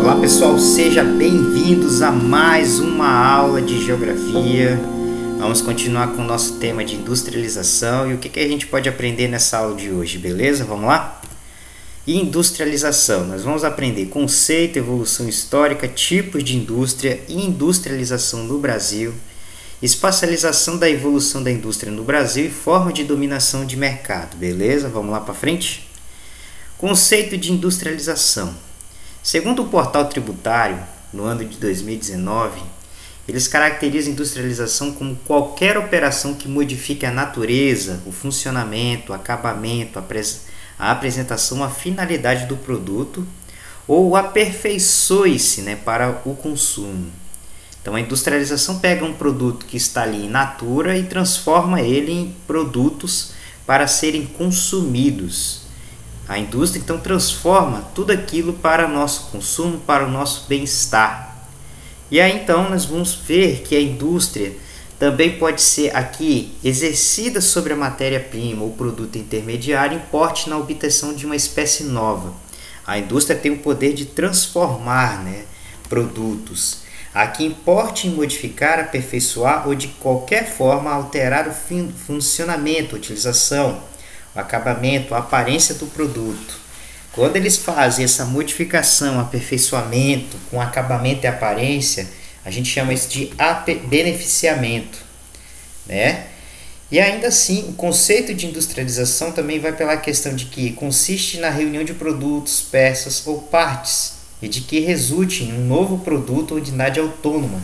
Olá pessoal, sejam bem-vindos a mais uma aula de geografia. Vamos continuar com o nosso tema de industrialização e o que a gente pode aprender nessa aula de hoje, beleza? Vamos lá? Industrialização, nós vamos aprender conceito, evolução histórica, tipos de indústria e industrialização no Brasil, espacialização da evolução da indústria no Brasil e forma de dominação de mercado, beleza? Vamos lá para frente? Conceito de industrialização. Segundo o portal tributário, no ano de 2019, eles caracterizam a industrialização como qualquer operação que modifique a natureza, o funcionamento, o acabamento, a apresentação, a finalidade do produto ou aperfeiçoe-se, para o consumo. Então a industrialização pega um produto que está ali in natura e transforma ele em produtos para serem consumidos. A indústria então transforma tudo aquilo para nosso consumo, para o nosso bem-estar. E aí então nós vamos ver que a indústria também pode ser aqui exercida sobre a matéria-prima ou produto intermediário em porte na obtenção de uma espécie nova. A indústria tem o poder de transformar produtos. Aqui importe em modificar, aperfeiçoar ou de qualquer forma alterar o funcionamento, utilização, o acabamento, a aparência do produto. Quando eles fazem essa modificação, aperfeiçoamento com acabamento e aparência, a gente chama isso de beneficiamento, E ainda assim, o conceito de industrialização também vai pela questão de que consiste na reunião de produtos, peças ou partes e de que resulte em um novo produto ou unidade autônoma,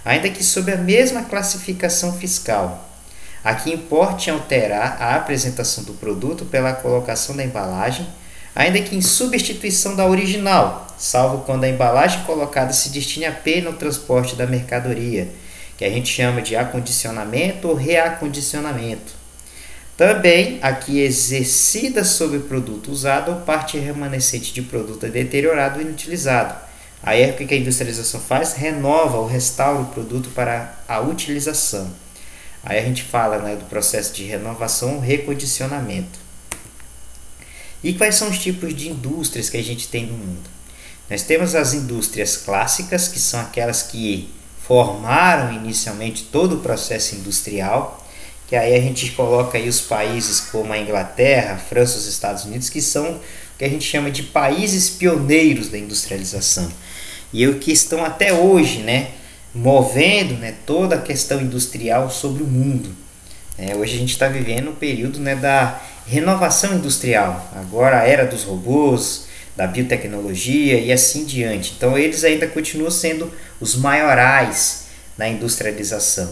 ainda que sob a mesma classificação fiscal. Aqui importa alterar a apresentação do produto pela colocação da embalagem, ainda que em substituição da original, salvo quando a embalagem colocada se destine apenas ao transporte da mercadoria, que a gente chama de acondicionamento ou reacondicionamento. Também aqui exercida sobre o produto usado ou parte remanescente de produto deteriorado ou inutilizado. Aí é o que a industrialização faz? Renova ou restaura o produto para a utilização. Aí a gente fala do processo de renovação ou recondicionamento. E quais são os tipos de indústrias que a gente tem no mundo? Nós temos as indústrias clássicas, que são aquelas que formaram inicialmente todo o processo industrial, que aí a gente coloca aí os países como a Inglaterra, a França e os Estados Unidos, que são o que a gente chama de países pioneiros da industrialização. E o que estão até hoje, movendo toda a questão industrial sobre o mundo. Hoje a gente está vivendo o período da renovação industrial, agora a era dos robôs, da biotecnologia e assim diante. Então eles ainda continuam sendo os maiorais na industrialização.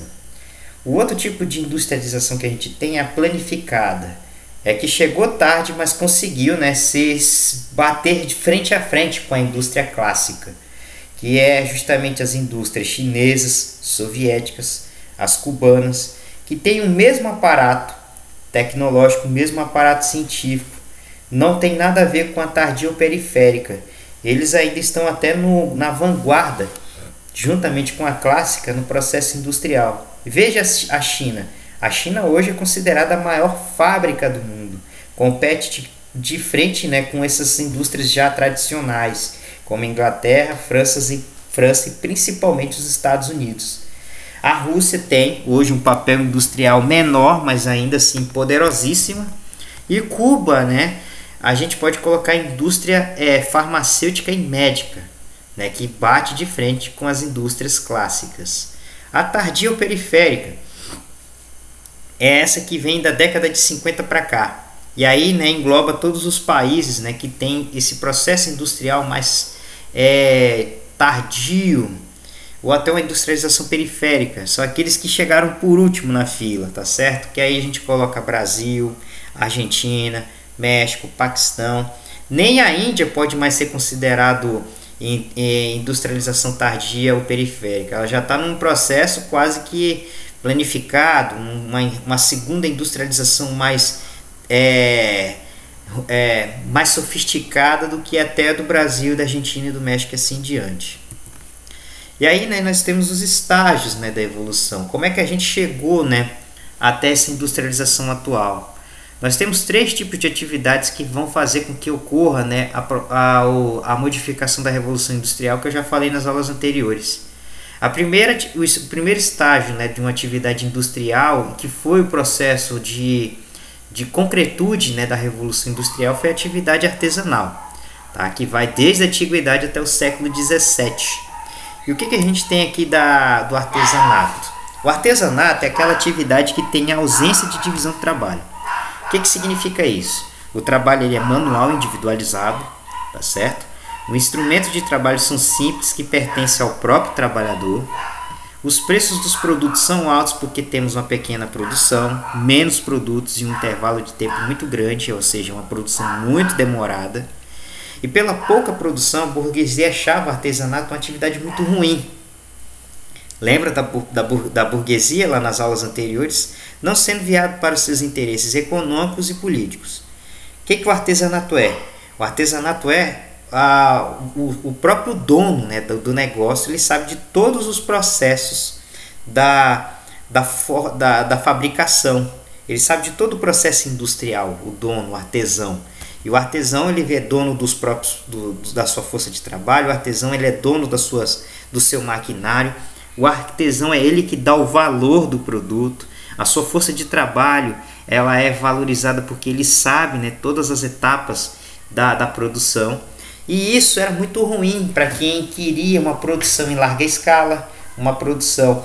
O outro tipo de industrialização que a gente tem é a planificada. É que chegou tarde, mas conseguiu se bater de frente a frente com a indústria clássica, que é justamente as indústrias chinesas, soviéticas, as cubanas, que têm o mesmo aparato tecnológico, o mesmo aparato científico, não tem nada a ver com a tardia ou periférica. Eles ainda estão até na vanguarda, juntamente com a clássica, no processo industrial. Veja a China. A China hoje é considerada a maior fábrica do mundo, compete de frente com essas indústrias já tradicionais, como Inglaterra, França e principalmente os Estados Unidos. A Rússia tem hoje um papel industrial menor, mas ainda assim poderosíssima. E Cuba, a gente pode colocar a indústria farmacêutica e médica, que bate de frente com as indústrias clássicas. A tardia ou periférica é essa que vem da década de 50 para cá. E aí engloba todos os países que tem esse processo industrial mais tardio, ou até uma industrialização periférica. São aqueles que chegaram por último na fila, tá certo? Que aí a gente coloca Brasil, Argentina, México, Paquistão. Nem a Índia pode mais ser considerado industrialização tardia ou periférica. Ela já está num processo quase que planificado, uma segunda industrialização mais sofisticada do que até a do Brasil, da Argentina e do México e assim diante. E aí nós temos os estágios da evolução. Como é que a gente chegou até essa industrialização atual? Nós temos três tipos de atividades que vão fazer com que ocorra, né, a modificação da Revolução Industrial, que eu já falei nas aulas anteriores. O primeiro estágio, né, de uma atividade industrial, que foi o processo de concretude, né, da Revolução Industrial, foi a atividade artesanal, tá? Que vai desde a Antiguidade até o século XVII. E o que a gente tem aqui do artesanato? O artesanato é aquela atividade que tem a ausência de divisão do trabalho. O que significa isso? O trabalho ele é manual, individualizado, tá certo? Os instrumentos de trabalho são simples, que pertencem ao próprio trabalhador. Os preços dos produtos são altos porque temos uma pequena produção, menos produtos em um intervalo de tempo muito grande, ou seja, uma produção muito demorada. E pela pouca produção, a burguesia achava o artesanato uma atividade muito ruim. Lembra da burguesia lá nas aulas anteriores? Não sendo viável para os seus interesses econômicos e políticos. O que o artesanato é? O artesanato é o próprio dono, né, do negócio. Ele sabe de todos os processos da fabricação. Ele sabe de todo o processo industrial, o dono, o artesão. E o artesão ele é dono da sua força de trabalho, o artesão ele é dono do seu maquinário, o artesão é ele que dá o valor do produto, a sua força de trabalho ela é valorizada porque ele sabe, né, todas as etapas da produção. E isso era muito ruim para quem queria uma produção em larga escala, uma produção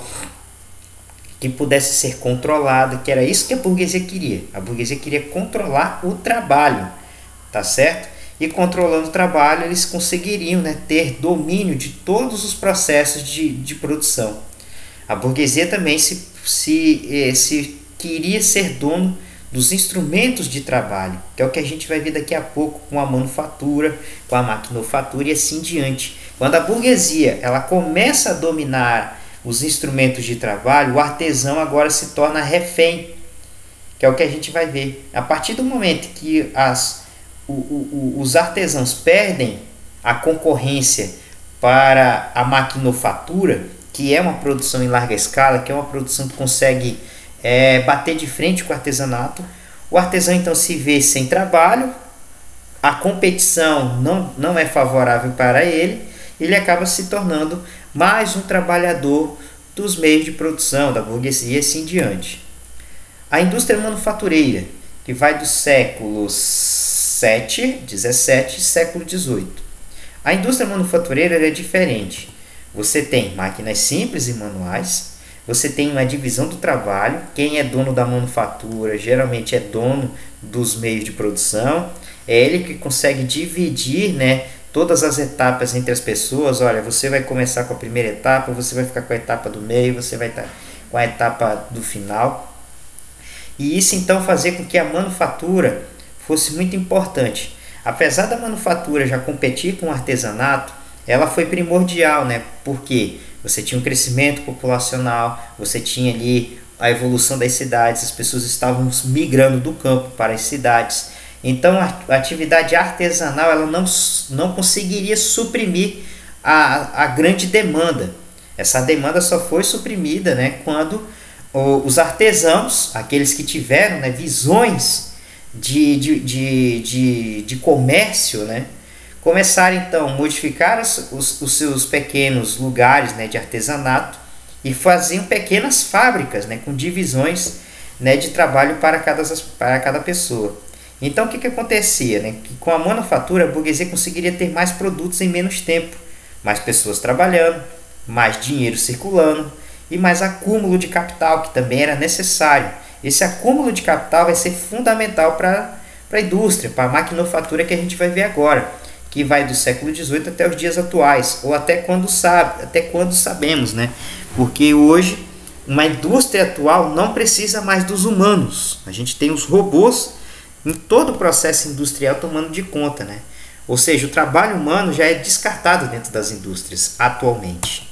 que pudesse ser controlada, que era isso que a burguesia queria. A burguesia queria controlar o trabalho, tá certo? E controlando o trabalho, eles conseguiriam, né, ter domínio de todos os processos de produção. A burguesia também se queria ser dono dos instrumentos de trabalho, que é o que a gente vai ver daqui a pouco com a manufatura, com a maquinofatura e assim diante. Quando a burguesia ela começa a dominar os instrumentos de trabalho, o artesão agora se torna refém, que é o que a gente vai ver. A partir do momento que os artesãos perdem a concorrência para a maquinofatura, que é uma produção em larga escala, que é uma produção que consegue bater de frente com o artesanato, o artesão então se vê sem trabalho, a competição não é favorável para ele, ele acaba se tornando mais um trabalhador dos meios de produção, da burguesia e assim diante. A indústria manufatureira, que vai do século XVII e século XVIII. A indústria manufatureira é diferente. Você tem máquinas simples e manuais, você tem uma divisão do trabalho, quem é dono da manufatura geralmente é dono dos meios de produção, é ele que consegue dividir, né, todas as etapas entre as pessoas. Olha, você vai começar com a primeira etapa, você vai ficar com a etapa do meio, você vai estar com a etapa do final. E isso então fazia com que a manufatura fosse muito importante. Apesar da manufatura já competir com o artesanato, ela foi primordial, né? Porque você tinha um crescimento populacional, você tinha ali a evolução das cidades, as pessoas estavam migrando do campo para as cidades. Então a atividade artesanal ela não conseguiria suprimir a grande demanda. Essa demanda só foi suprimida, né, quando os artesãos, aqueles que tiveram, né, visões de comércio, né, começaram então a modificar os seus pequenos lugares, né, de artesanato e faziam pequenas fábricas, né, com divisões, né, de trabalho para cada pessoa. Então o que acontecia? Né? Que com a manufatura a burguesia conseguiria ter mais produtos em menos tempo, mais pessoas trabalhando, mais dinheiro circulando e mais acúmulo de capital, que também era necessário. Esse acúmulo de capital vai ser fundamental para a indústria, para a maquinofatura que a gente vai ver agora, que vai do século XVIII até os dias atuais, ou até quando sabemos, né? Porque hoje uma indústria atual não precisa mais dos humanos. A gente tem os robôs em todo o processo industrial tomando de conta, né? Ou seja, o trabalho humano já é descartado dentro das indústrias atualmente.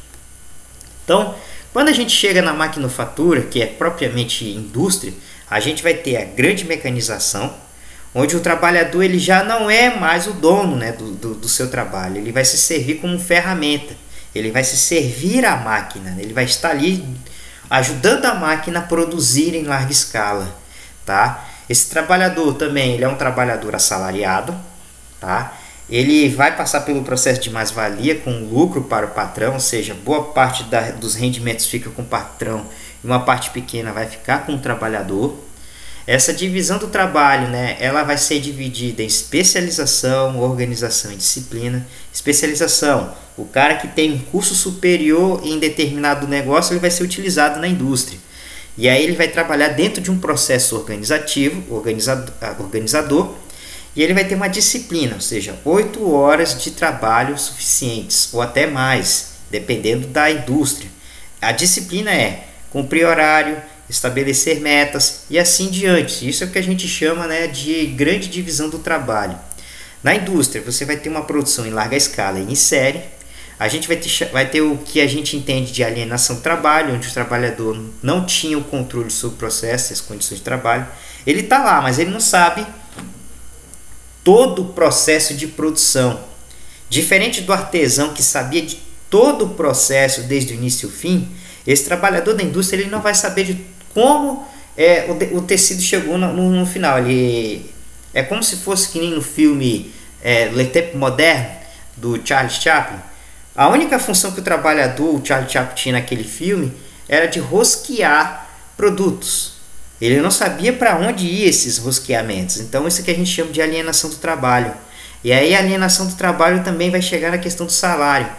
Então, quando a gente chega na maquinofatura, que é propriamente indústria, a gente vai ter a grande mecanização, onde o trabalhador ele já não é mais o dono, né, do seu trabalho, ele vai se servir como ferramenta, ele vai se servir à máquina, ele vai estar ali ajudando a máquina a produzir em larga escala, tá? Esse trabalhador também, ele é um trabalhador assalariado, tá? Ele vai passar pelo processo de mais-valia com lucro para o patrão, ou seja, boa parte dos rendimentos fica com o patrão e uma parte pequena vai ficar com o trabalhador. Essa divisão do trabalho, né, ela vai ser dividida em especialização, organização e disciplina. Especialização, o cara que tem um curso superior em determinado negócio, ele vai ser utilizado na indústria. E aí ele vai trabalhar dentro de um processo organizador, e ele vai ter uma disciplina, ou seja, 8 horas de trabalho suficientes, ou até mais, dependendo da indústria. A disciplina é cumprir horário, estabelecer metas e assim diante. Isso é o que a gente chama, né, de grande divisão do trabalho. Na indústria, você vai ter uma produção em larga escala e em série. A gente vai ter o que a gente entende de alienação do trabalho, onde o trabalhador não tinha o controle sobre o processo e as condições de trabalho. Ele está lá, mas ele não sabe todo o processo de produção. Diferente do artesão que sabia de todo o processo desde o início ao fim, esse trabalhador da indústria ele não vai saber de como o tecido chegou no final. Ele é como se fosse que nem no filme Le Temps Moderne, do Charlie Chaplin. A única função que o Charlie Chaplin tinha naquele filme era de rosquear produtos. Ele não sabia para onde ia esses rosqueamentos. Então isso que a gente chama de alienação do trabalho. E aí a alienação do trabalho também vai chegar na questão do salário.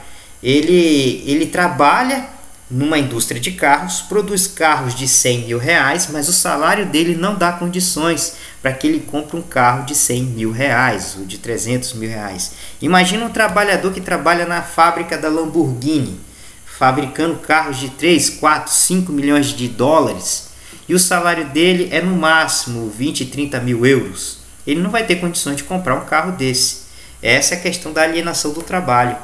Ele trabalha numa indústria de carros, produz carros de 100 mil reais, mas o salário dele não dá condições para que ele compre um carro de 100 mil reais ou de 300 mil reais. Imagina um trabalhador que trabalha na fábrica da Lamborghini, fabricando carros de 3, 4, 5 milhões de dólares, e o salário dele é no máximo 20, 30 mil euros. Ele não vai ter condições de comprar um carro desse. Essa é a questão da alienação do trabalho.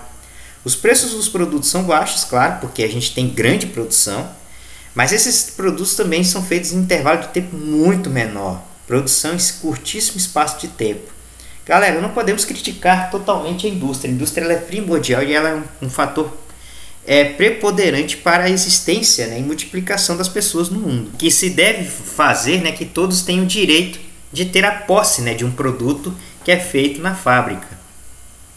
Os preços dos produtos são baixos, claro, porque a gente tem grande produção, mas esses produtos também são feitos em intervalo de tempo muito menor, produção em curtíssimo espaço de tempo. Galera, não podemos criticar totalmente a indústria ela é primordial e ela é um fator preponderante para a existência, né, e multiplicação das pessoas no mundo. Que se deve fazer, né, que todos tenham o direito de ter a posse, né, de um produto que é feito na fábrica,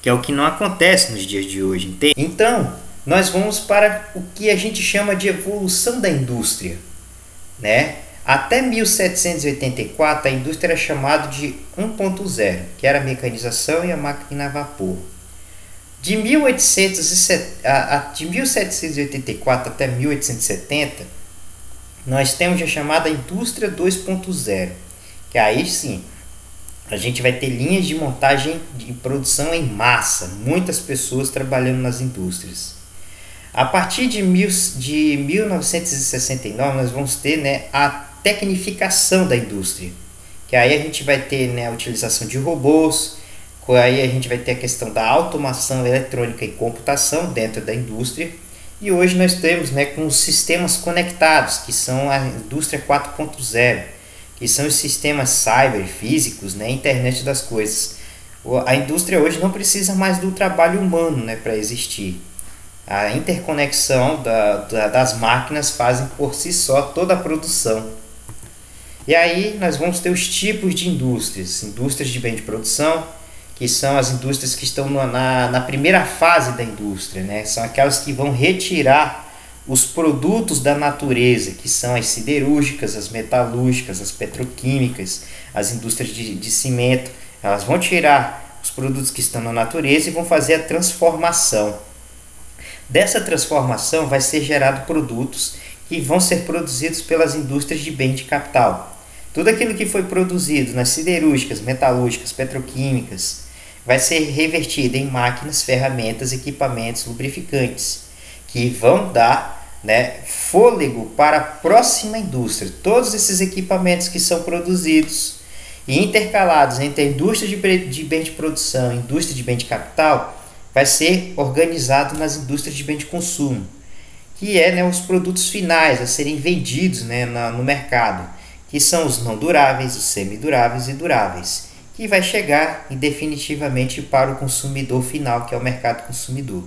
que é o que não acontece nos dias de hoje, entende? Então, nós vamos para o que a gente chama de evolução da indústria, né? Até 1784, a indústria era chamada de 1.0, que era a mecanização e a máquina a vapor. De 1784 até 1870, nós temos a chamada indústria 2.0, que aí sim, a gente vai ter linhas de montagem de produção em massa, muitas pessoas trabalhando nas indústrias. A partir de 1969, nós vamos ter, né, a tecnificação da indústria, que aí a gente vai ter, né, a utilização de robôs, aí a gente vai ter a questão da automação eletrônica e computação dentro da indústria, e hoje nós temos, né, com os sistemas conectados, que são a indústria 4.0, que são os sistemas cyber, físicos, né, internet das coisas. A indústria hoje não precisa mais do trabalho humano, né, para existir. A interconexão das máquinas fazem por si só toda a produção. E aí nós vamos ter os tipos de indústrias. Indústrias de bem de produção, que são as indústrias que estão na primeira fase da indústria, né? São aquelas que vão retirar os produtos da natureza, que são as siderúrgicas, as metalúrgicas, as petroquímicas, as indústrias de cimento. Elas vão tirar os produtos que estão na natureza e vão fazer a transformação. Dessa transformação vai ser gerado produtos que vão ser produzidos pelas indústrias de bem de capital. Tudo aquilo que foi produzido nas siderúrgicas, metalúrgicas, petroquímicas, vai ser revertido em máquinas, ferramentas, equipamentos, lubrificantes, que vão dar, né, fôlego para a próxima indústria. Todos esses equipamentos que são produzidos e intercalados entre a indústria de bem de produção e a indústria de bem de capital vai ser organizado nas indústrias de bem de consumo, que é, né, os produtos finais a serem vendidos, né, no mercado, que são os não duráveis, os semiduráveis e duráveis, que vai chegar definitivamente para o consumidor final, que é o mercado consumidor.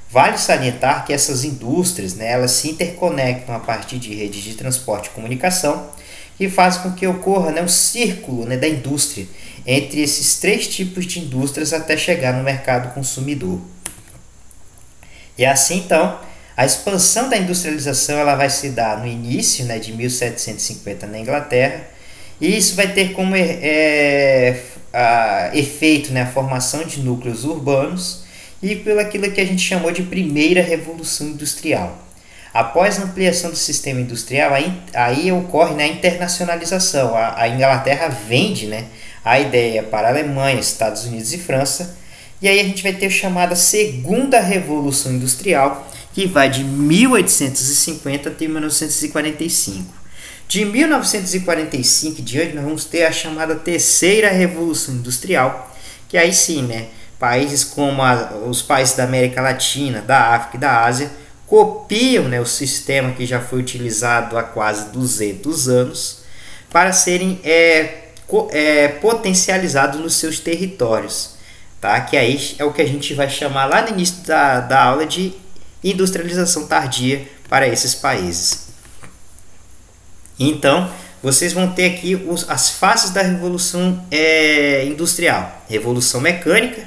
Vale salientar que essas indústrias, né, elas se interconectam a partir de redes de transporte e comunicação, que faz com que ocorra, né, um círculo, né, da indústria entre esses três tipos de indústrias até chegar no mercado consumidor. E assim, então, a expansão da industrialização ela vai se dar no início, né, de 1750 na Inglaterra, e isso vai ter como efeito, né, a formação de núcleos urbanos e pelo aquilo que a gente chamou de primeira revolução industrial. Após a ampliação do sistema industrial, aí ocorre, né, a internacionalização. A Inglaterra vende, né, a ideia para a Alemanha, Estados Unidos e França, e aí a gente vai ter a chamada Segunda Revolução Industrial, que vai de 1850 até 1945. De 1945 em diante, nós vamos ter a chamada Terceira Revolução Industrial, que aí sim, né, países como os países da América Latina, da África e da Ásia copiam, né, o sistema que já foi utilizado há quase 200 anos para serem potencializados nos seus territórios. Tá? Que aí é o que a gente vai chamar lá no início da aula de industrialização tardia para esses países. Então, vocês vão ter aqui as fases da Revolução Industrial. Revolução Mecânica,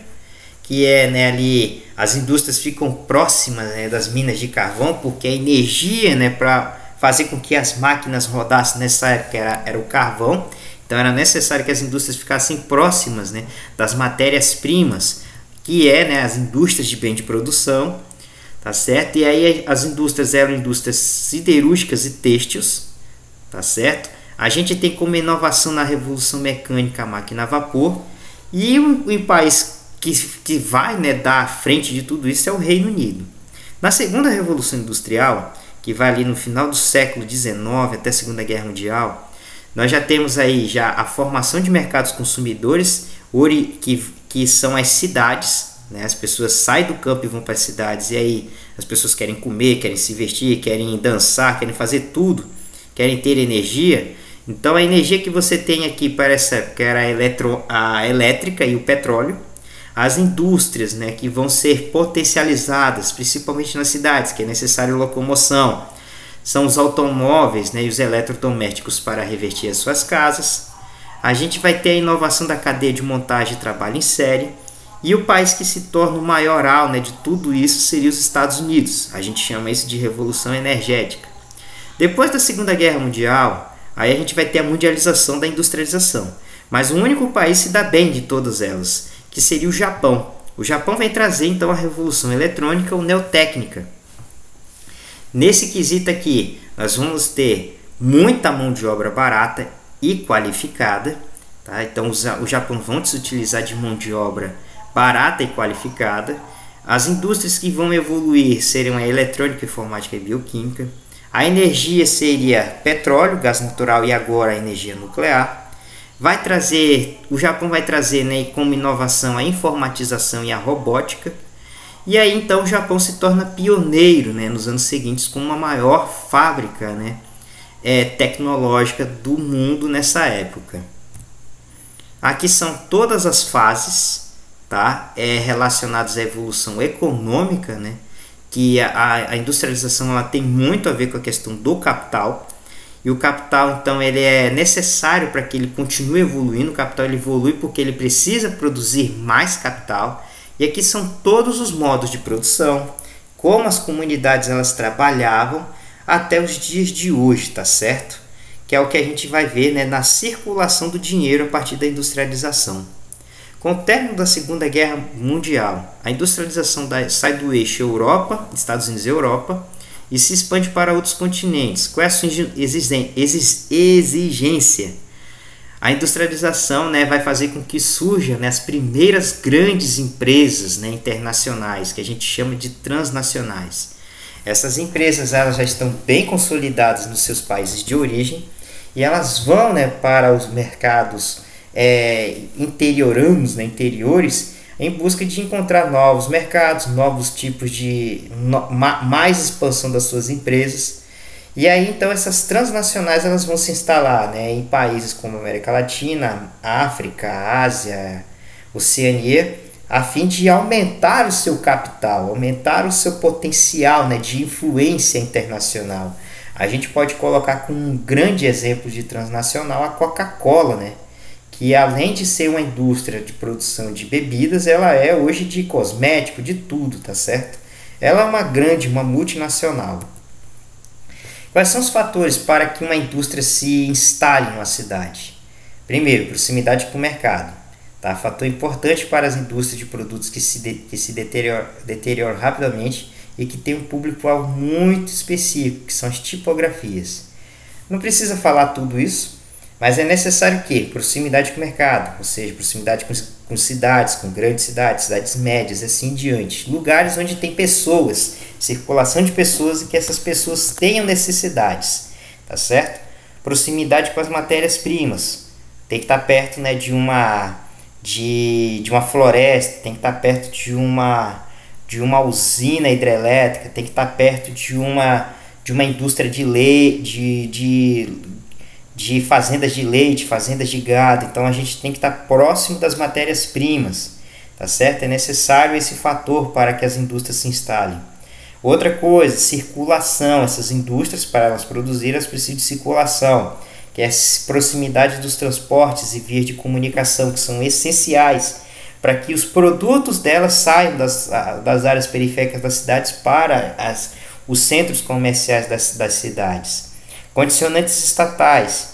que é, né, ali as indústrias ficam próximas, né, das minas de carvão, porque a energia, né, para fazer com que as máquinas rodassem nessa época era o carvão. Então era necessário que as indústrias ficassem próximas, né, das matérias-primas, que né, as indústrias de bem de produção, tá certo? E aí as indústrias eram indústrias siderúrgicas e têxteis, tá certo? A gente tem como inovação na Revolução Mecânica a máquina a vapor, e o país que vai, né, dar à frente de tudo isso é o Reino Unido. Na Segunda Revolução Industrial, que vai ali no final do século XIX até a Segunda Guerra Mundial, nós já temos aí já a formação de mercados consumidores, que são as cidades, né? As pessoas saem do campo e vão para as cidades, e aí as pessoas querem comer, querem se vestir, querem dançar, querem fazer tudo, querem ter energia. Então a energia que você tem aqui para essa época era a elétrica e o petróleo. As indústrias, né, que vão ser potencializadas, principalmente nas cidades, que é necessário locomoção, são os automóveis, né, e os eletrodomésticos para revestir as suas casas. A gente vai ter a inovação da cadeia de montagem e trabalho em série. E o país que se torna o maioral, né, de tudo isso seria os Estados Unidos. A gente chama isso de Revolução Energética. Depois da Segunda Guerra Mundial, aí a gente vai ter a mundialização da industrialização. Mas o único país se dá bem de todas elas, que seria o Japão. O Japão vai trazer então a Revolução Eletrônica ou Neotécnica. Nesse quesito aqui, nós vamos ter muita mão de obra barata e qualificada. Tá? Então o Japão vai se utilizar de mão de obra barata e qualificada. As indústrias que vão evoluir seriam a eletrônica, informática e bioquímica. A energia seria petróleo, gás natural e agora a energia nuclear. O Japão vai trazer, né, como inovação a informatização e a robótica. E aí então o Japão se torna pioneiro, né, nos anos seguintes como a maior fábrica, né, tecnológica do mundo nessa época. Aqui são todas as fases, tá, relacionadas à evolução econômica, né, que a industrialização ela tem muito a ver com a questão do capital. E o capital, então, ele é necessário para que ele continue evoluindo. O capital ele evolui porque ele precisa produzir mais capital. E aqui são todos os modos de produção, como as comunidades elas trabalhavam até os dias de hoje, tá certo? Que é o que a gente vai ver, né, na circulação do dinheiro a partir da industrialização. Com o término da Segunda Guerra Mundial, a industrialização sai do eixo Europa, Estados Unidos e Europa, e se expande para outros continentes. Qual é a sua exigência? A industrialização, né, vai fazer com que surjam, né, as primeiras grandes empresas, né, internacionais, que a gente chama de transnacionais. Essas empresas elas já estão bem consolidadas nos seus países de origem e elas vão, né, para os mercados interiores, em busca de encontrar novos mercados, novos tipos de mais expansão das suas empresas. E aí então essas transnacionais elas vão se instalar, né, em países como América Latina, África, Ásia, Oceania, a fim de aumentar o seu capital, aumentar o seu potencial, né, de influência internacional. A gente pode colocar como um grande exemplo de transnacional a Coca-Cola, né? Que além de ser uma indústria de produção de bebidas, ela é hoje de cosmético, de tudo, tá certo? Ela é uma multinacional. Quais são os fatores para que uma indústria se instale em uma cidade? Primeiro, proximidade com o mercado. Tá? Fator importante para as indústrias de produtos que se deterioram rapidamente e que tem um público-alvo muito específico, que são as tipografias. Não precisa falar tudo isso, mas é necessário que proximidade com o mercado, ou seja, proximidade com cidades, com grandes cidades, cidades médias, assim em diante. Lugares onde tem pessoas, circulação de pessoas e que essas pessoas tenham necessidades, tá certo? Proximidade com as matérias-primas. Tem que estar perto, né, de uma floresta, tem que estar perto de uma usina hidrelétrica, tem que estar perto de uma indústria de leite, de fazendas de leite, fazendas de gado. Então a gente tem que estar próximo das matérias-primas, tá certo? É necessário esse fator para que as indústrias se instalem. Outra coisa, circulação. Essas indústrias, para elas produzirem, elas precisam de circulação, que é a proximidade dos transportes e vias de comunicação, que são essenciais para que os produtos delas saiam das áreas periféricas das cidades para os centros comerciais das cidades. Condicionantes estatais,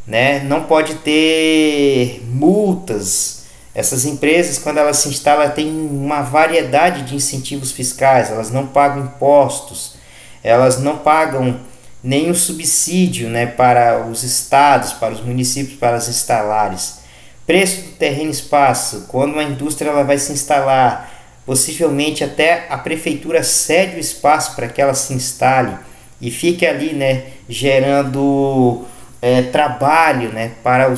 né? Não pode ter multas. Essas empresas, quando elas se instalam, têm uma variedade de incentivos fiscais, elas não pagam impostos, elas não pagam nenhum subsídio, né, para os estados, para os municípios, para as instalarem. Preço do terreno e espaço. Quando uma indústria ela vai se instalar, possivelmente até a prefeitura cede o espaço para que ela se instale e fique ali, né, gerando trabalho, né, para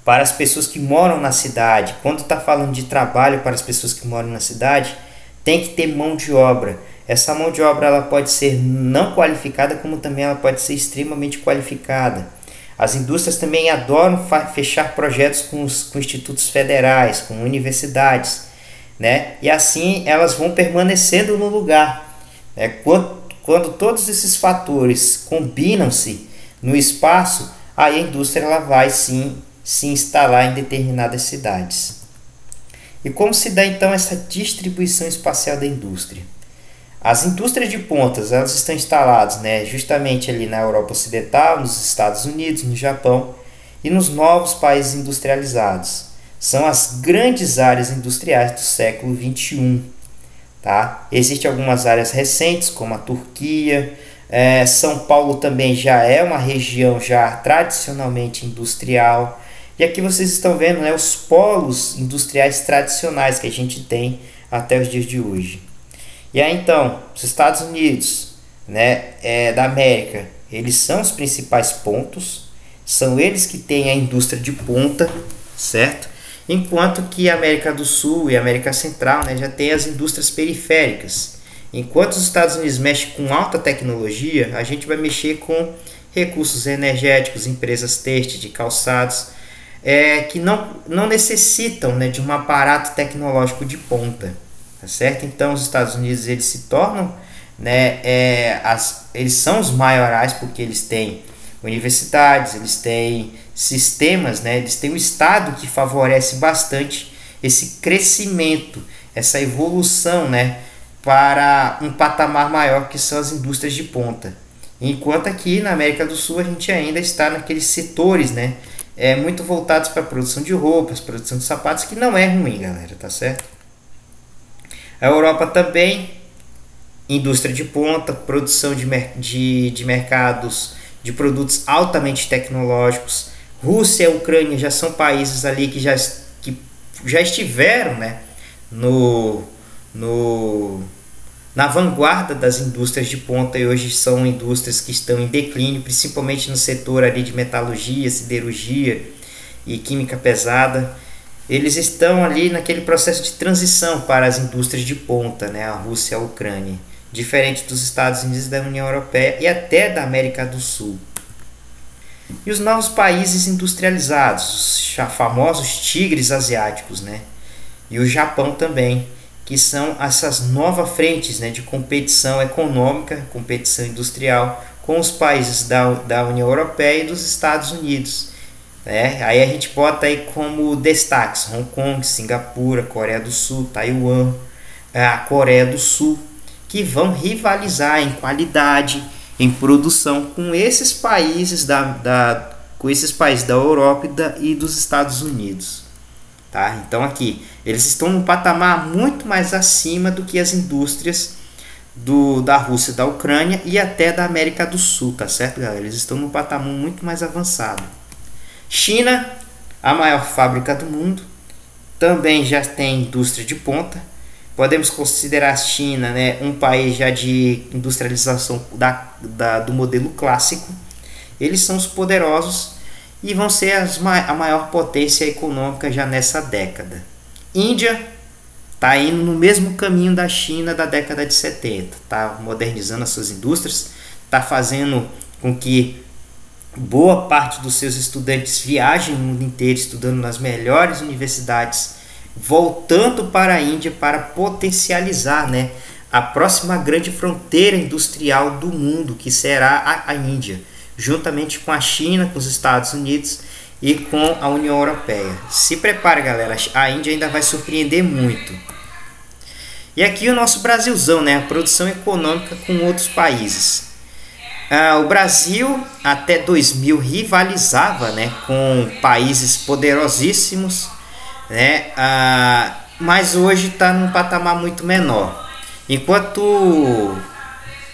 para as pessoas que moram na cidade. Quando está falando de trabalho para as pessoas que moram na cidade, tem que ter mão de obra. Essa mão de obra ela pode ser não qualificada, como também ela pode ser extremamente qualificada. As indústrias também adoram fechar projetos com institutos federais, com universidades, né? E assim elas vão permanecendo no lugar, né? Quando todos esses fatores combinam-se no espaço, aí a indústria ela vai sim se instalar em determinadas cidades. E como se dá então essa distribuição espacial da indústria? As indústrias de pontas elas estão instaladas, né, justamente ali na Europa Ocidental, nos Estados Unidos, no Japão e nos novos países industrializados. São as grandes áreas industriais do século XXI. Tá? Existem algumas áreas recentes, como a Turquia. São Paulo também já é uma região já tradicionalmente industrial. E aqui vocês estão vendo, né, os polos industriais tradicionais que a gente tem até os dias de hoje. E aí então, os Estados Unidos, né, da América, eles são os principais pontos, são eles que têm a indústria de ponta, certo? Enquanto que a América do Sul e a América Central, né, já tem as indústrias periféricas. Enquanto os Estados Unidos mexem com alta tecnologia, a gente vai mexer com recursos energéticos, empresas têxteis, de calçados, que não necessitam, né, de um aparato tecnológico de ponta. Tá certo? Então os Estados Unidos eles se tornam, né, eles são os maiorais porque eles têm universidades, eles têm sistemas, né, eles têm um Estado que favorece bastante esse crescimento, essa evolução, né, para um patamar maior que são as indústrias de ponta. Enquanto aqui na América do Sul a gente ainda está naqueles setores, né, muito voltados para a produção de roupas, produção de sapatos, que não é ruim, galera, tá certo? A Europa também, indústria de ponta, produção de mercados de produtos altamente tecnológicos. Rússia e Ucrânia já são países ali que já estiveram, né, na vanguarda das indústrias de ponta e hoje são indústrias que estão em declínio, principalmente no setor ali de metalurgia, siderurgia e química pesada. Eles estão ali naquele processo de transição para as indústrias de ponta, né? A Rússia e a Ucrânia, diferente dos Estados Unidos, da União Europeia e até da América do Sul. E os novos países industrializados, os famosos tigres asiáticos, né? E o Japão também, que são essas novas frentes, né, de competição econômica, competição industrial com os países da União Europeia e dos Estados Unidos. Né? Aí a gente bota aí como destaques Hong Kong, Singapura, Coreia do Sul, Taiwan, a Coreia do Sul, que vão rivalizar em qualidade, em produção com esses países com esses países da Europa e dos Estados Unidos. Tá? Então aqui eles estão num patamar muito mais acima do que as indústrias da Rússia, da Ucrânia e até da América do Sul, tá certo, galera? Eles estão num patamar muito mais avançado. China, a maior fábrica do mundo, também já tem indústria de ponta. Podemos considerar a China, né, um país já de industrialização do modelo clássico. Eles são os poderosos e vão ser a maior potência econômica já nessa década. Índia está indo no mesmo caminho da China da década de 70. Está modernizando as suas indústrias, está fazendo com que boa parte dos seus estudantes viajem o mundo inteiro estudando nas melhores universidades, voltando para a Índia para potencializar, né, a próxima grande fronteira industrial do mundo, que será a Índia, juntamente com a China, com os Estados Unidos e com a União Europeia. Se prepare, galera, a Índia ainda vai surpreender muito. E aqui o nosso Brasilzão, né, a produção econômica com outros países. O Brasil até 2000 rivalizava, né, com países poderosíssimos, né, mas hoje está num patamar muito menor. Enquanto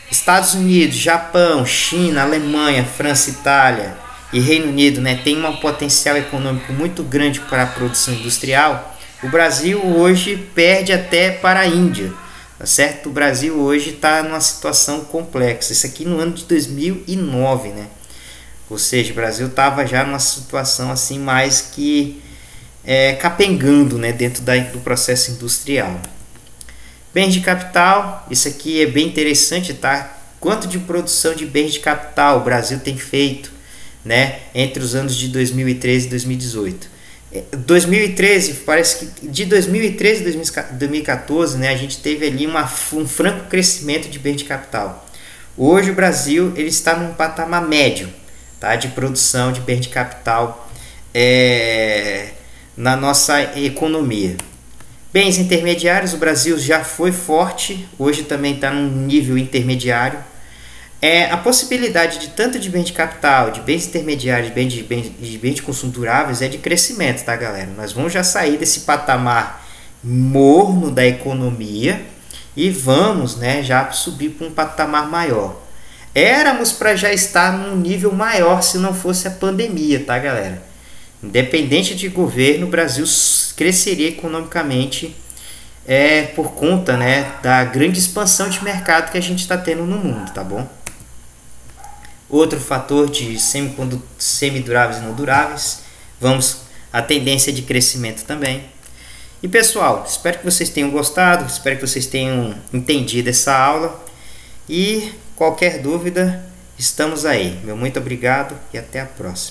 Estados Unidos, Japão, China, Alemanha, França, Itália e Reino Unido, né, tem um potencial econômico muito grande para a produção industrial, o Brasil hoje perde até para a Índia. Tá certo? O Brasil hoje está numa situação complexa. Isso aqui no ano de 2009, né? Ou seja, o Brasil estava já numa situação assim mais que capengando, né, dentro do processo industrial. Bens de capital, isso aqui é bem interessante, tá? Quanto de produção de bens de capital o Brasil tem feito, né, entre os anos de 2013 e 2018. 2013, parece que de 2013 a 2014, né, a gente teve ali um franco crescimento de bens de capital. Hoje o Brasil ele está num patamar médio, tá, de produção de bens de capital na nossa economia. Bens intermediários, o Brasil já foi forte, hoje também está num nível intermediário. A possibilidade de tanto de bens de capital, de bens intermediários, de bens de consumo duráveis é de crescimento, tá, galera? Nós vamos já sair desse patamar morno da economia e vamos, né, já subir para um patamar maior. Éramos para já estar num nível maior se não fosse a pandemia, tá, galera? Independente de governo, o Brasil cresceria economicamente por conta, né, da grande expansão de mercado que a gente está tendo no mundo, tá bom? Outro fator de semiduráveis e não duráveis, a tendência de crescimento também. E pessoal, espero que vocês tenham gostado, espero que vocês tenham entendido essa aula e qualquer dúvida, estamos aí. Meu muito obrigado e até a próxima.